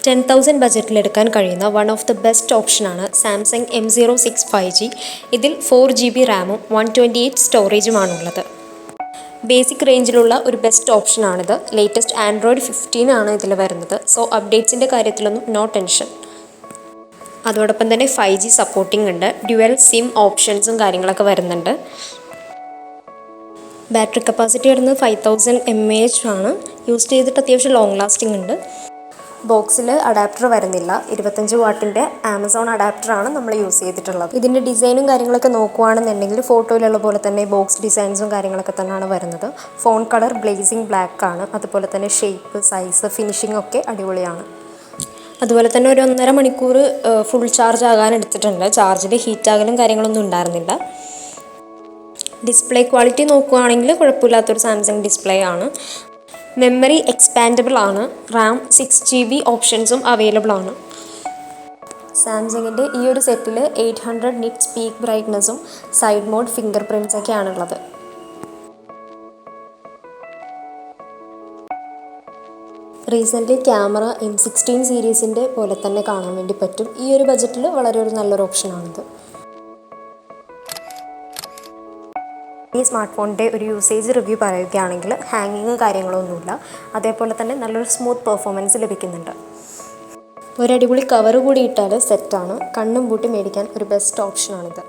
10,000 ബജറ്റിലെടുക്കാൻ കഴിയുന്ന one of the best ഓപ്ഷനാണ് Samsung M06 5G. ഇതിൽ 4GB റാമും 128 സ്റ്റോറേജുമാണുള്ളത്. ബേസിക് റേഞ്ചിലുള്ള ഒരു ബെസ്റ്റ് ഓപ്ഷനാണിത്. ലേറ്റസ്റ്റ് ആൻഡ്രോയിഡ് 15 ആണ് ഇതിൽ വരുന്നത്. സോ അപ്ഡേറ്റ്സിൻ്റെ കാര്യത്തിലൊന്നും നോ ടെൻഷൻ. അതോടൊപ്പം തന്നെ 5G സപ്പോർട്ടിംഗ് ഉണ്ട്. ഡ്യുവൽ സിം ഓപ്ഷൻസും കാര്യങ്ങളൊക്കെ വരുന്നുണ്ട്. ബാറ്ററി കപ്പാസിറ്റി വരുന്നത് 5000 mAh ആണ്. യൂസ് ചെയ്തിട്ട് അത്യാവശ്യം ലോങ് ലാസ്റ്റിംഗ് ഉണ്ട്. ബോക്സിൽ അഡാപ്റ്റർ വരുന്നില്ല. 25 വാട്ടിൻ്റെ ആമസോൺ അഡാപ്റ്ററാണ് നമ്മൾ യൂസ് ചെയ്തിട്ടുള്ളത്. ഇതിൻ്റെ ഡിസൈനും കാര്യങ്ങളൊക്കെ നോക്കുകയാണെന്നുണ്ടെങ്കിൽ ഫോട്ടോയിലുള്ള പോലെ തന്നെ ബോക്സ് ഡിസൈൻസും കാര്യങ്ങളൊക്കെ തന്നെയാണ് വരുന്നത്. ഫോൺ കളർ ബ്ലേസിംഗ് ബ്ലാക്ക് ആണ്. അതുപോലെ തന്നെ ഷേപ്പ്, സൈസ്, ഫിനിഷിംഗ് ഒക്കെ അടിപൊളിയാണ്. അതുപോലെ തന്നെ ഒരു 1.5 മണിക്കൂർ ഫുൾ ചാർജ് ആകാൻ എടുത്തിട്ടുണ്ട്. ചാർജിൽ ഹീറ്റാകലും കാര്യങ്ങളൊന്നും ഉണ്ടായിരുന്നില്ല. ഡിസ്പ്ലേ ക്വാളിറ്റി നോക്കുകയാണെങ്കിൽ കുഴപ്പമില്ലാത്തൊരു സാംസങ് ഡിസ്പ്ലേ ആണ്. മെമ്മറി എക്സ്പാൻഡബിൾ ആണ്. റാം 6GB ഓപ്ഷൻസും അവൈലബിൾ ആണ്. സാംസങ്ങിൻ്റെ ഈ ഒരു സെറ്റിൽ 800 നിറ്റ്സ് പീക്ക് ബ്രൈറ്റ്നസ്സും സൈഡ് മോഡ് ഫിംഗർ പ്രിൻറ്റ്സൊക്കെയാണുള്ളത്. റീസെൻ്റ്ലി ക്യാമറ M16 സീരീസിൻ്റെ പോലെ തന്നെ കാണാൻ വേണ്ടി പറ്റും. ഈ ഒരു ബജറ്റിൽ വളരെ നല്ലൊരു ഓപ്ഷനാണിത്. ഈ സ്മാർട്ട് ഫോണിൻ്റെ ഒരു യൂസേജ് റിവ്യൂ പറയുകയാണെങ്കിൽ ഹാങ്ങിങ് കാര്യങ്ങളൊന്നുമില്ല. അതേപോലെ തന്നെ നല്ലൊരു സ്മൂത്ത് പെർഫോമൻസ് ലഭിക്കുന്നുണ്ട്. ഒരടിപൊളി കവർ കൂടി ഇട്ടാൽ സെറ്റാണ്. കണ്ണും പൂട്ടി മേടിക്കാൻ ഒരു ബെസ്റ്റ് ഓപ്ഷനാണിത്.